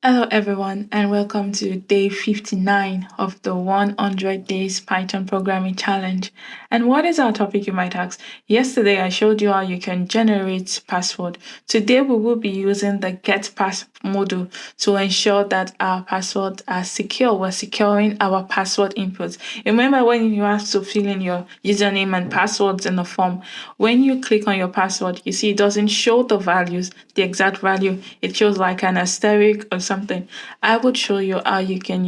Hello, everyone, and welcome to day 59 of the 100 Days Python Programming Challenge. And what is our topic, you might ask? Yesterday, I showed you how you can generate password. Today, we will be using the Getpass module to ensure that our passwords are secure. We're securing our password inputs. Remember when you have to fill in your username and passwords in the form, when you click on your password, you see it doesn't show the values, the exact value. It shows like an asterisk or something. I would show you how you can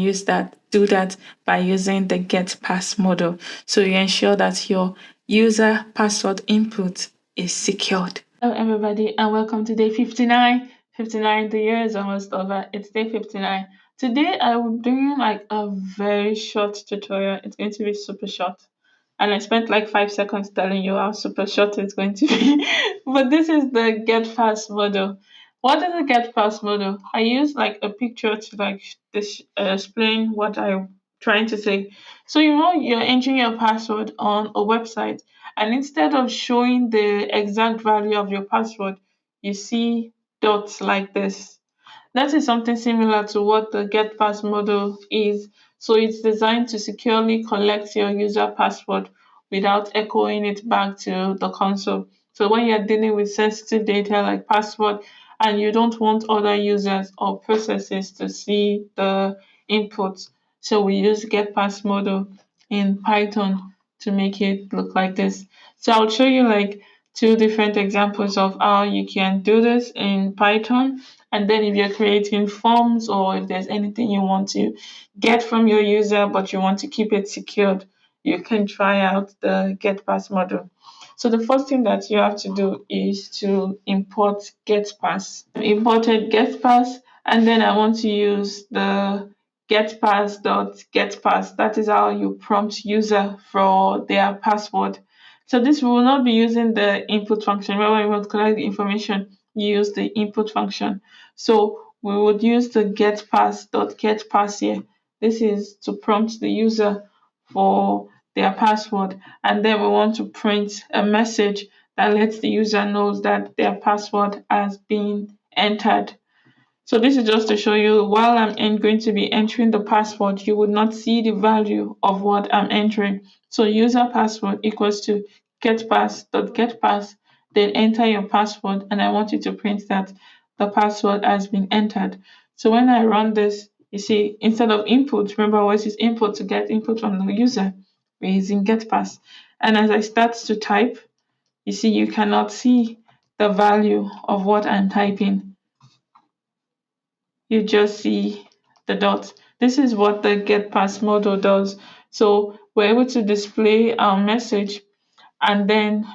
do that by using the get pass model. So you ensure that your user password input is secured. Hello everybody and welcome to day 59. 59, the year is almost over. It's day 59. Today I'm doing like a very short tutorial. It's going to be super short. And I spent like 5 seconds telling you how super short it's going to be. But this is the get fast model. What is a get fast model? I use like a picture to explain what I'm trying to say. So you're entering your password on a website, and instead of showing the exact value of your password, you see dots like this. That is something similar to what the Getpass model is. So it's designed to securely collect your user password without echoing it back to the console. So when you're dealing with sensitive data like password and you don't want other users or processes to see the inputs, so we use Getpass model in Python to make it look like this. So I'll show you like two different examples of how you can do this in Python. And then if you're creating forms or if there's anything you want to get from your user but you want to keep it secured, you can try out the GetPass model. So the first thing that you have to do is to import GetPass. I've imported GetPass, and then I want to use the getpass.getpass. That is how you prompt user for their password. So this will not be using the input function. Where we want to collect the information, you use the input function. So we would use the getpass.getpass here. This is to prompt the user for their password, and then we want to print a message that lets the user knows that their password has been entered. So this is just to show you while going to be entering the password, you would not see the value of what I'm entering. So user password equals to getpass.getpass, then enter your password, and I want you to print that the password has been entered. So when I run this, you see instead of input, remember I always use input to get input from the user, we're using getpass. And as I start to type, you see you cannot see the value of what I'm typing, you just see the dots. This is what the GetPass model does. So we're able to display our message, and then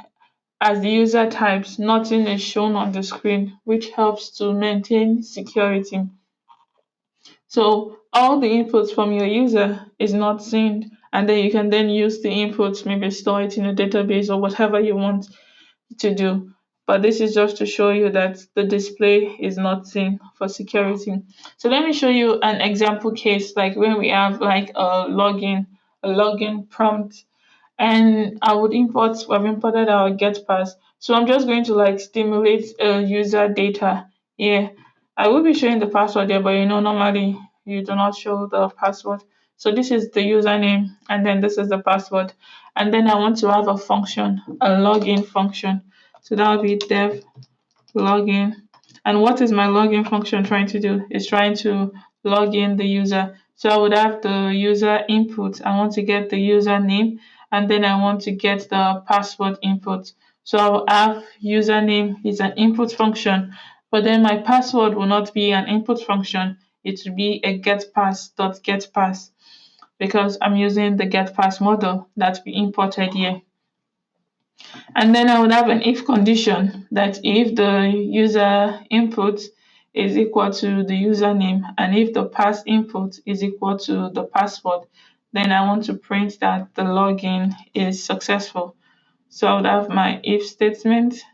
as the user types, nothing is shown on the screen, which helps to maintain security. So all the inputs from your user is not seen, and then you can then use the inputs, maybe store it in a database or whatever you want to do. But this is just to show you that the display is not seen for security. So let me show you an example case, like when we have like a login prompt, and we've imported our GetPass. So I'm just going to like stimulate user data here. I will be showing the password there, but normally you do not show the password. So this is the username, and then this is the password. And then I want to have a function, a login function. So that will be dev login. And what is my login function trying to do? It's trying to log in the user. So I would have the user input. I want to get the username, and then I want to get the password input. So I'll have username is an input function, but then my password will not be an input function. It will be a getpass.getpass because I'm using the getpass model that we imported here. And then I would have an if condition that if the user input is equal to the username and if the pass input is equal to the password, then I want to print that the login is successful. So I would have my if statement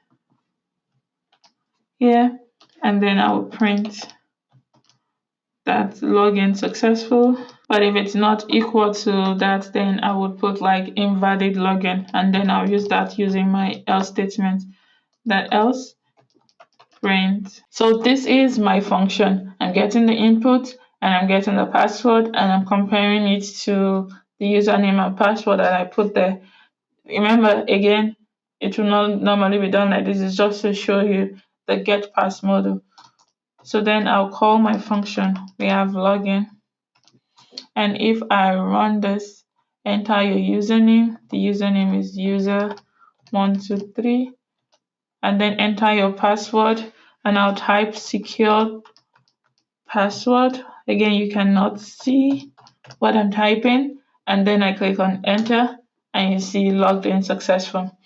here, and then I will print that login successful. But if it's not equal to that, then I would put like invalid login, and then I'll use that using my else statement. That else print. So this is my function. I'm getting the input and I'm getting the password and I'm comparing it to the username and password that I put there. Remember, again, it will not normally be done like this. It's just to show you the Getpass model. So then I'll call my function. We have login. And if I run this, enter your username. The username is user123. And then enter your password. And I'll type secure password. Again, you cannot see what I'm typing. And then I click on enter and you see logged in successful.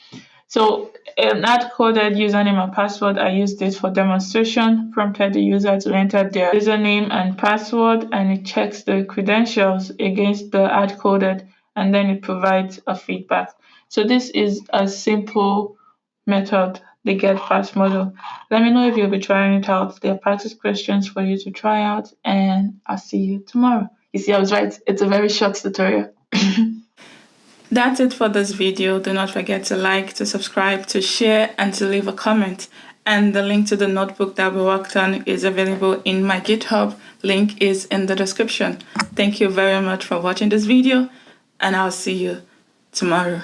So an hard-coded username and password, I used this for demonstration, prompted the user to enter their username and password, and it checks the credentials against the hard-coded, and then it provides a feedback. So this is a simple method, the Getpass model. Let me know if you'll be trying it out. There are practice questions for you to try out, and I'll see you tomorrow. You see, I was right. It's a very short tutorial. That's it for this video. Do not forget to like, to subscribe, to share, and to leave a comment. And the link to the notebook that we worked on is available in my GitHub. Link is in the description. Thank you very much for watching this video, and I'll see you tomorrow.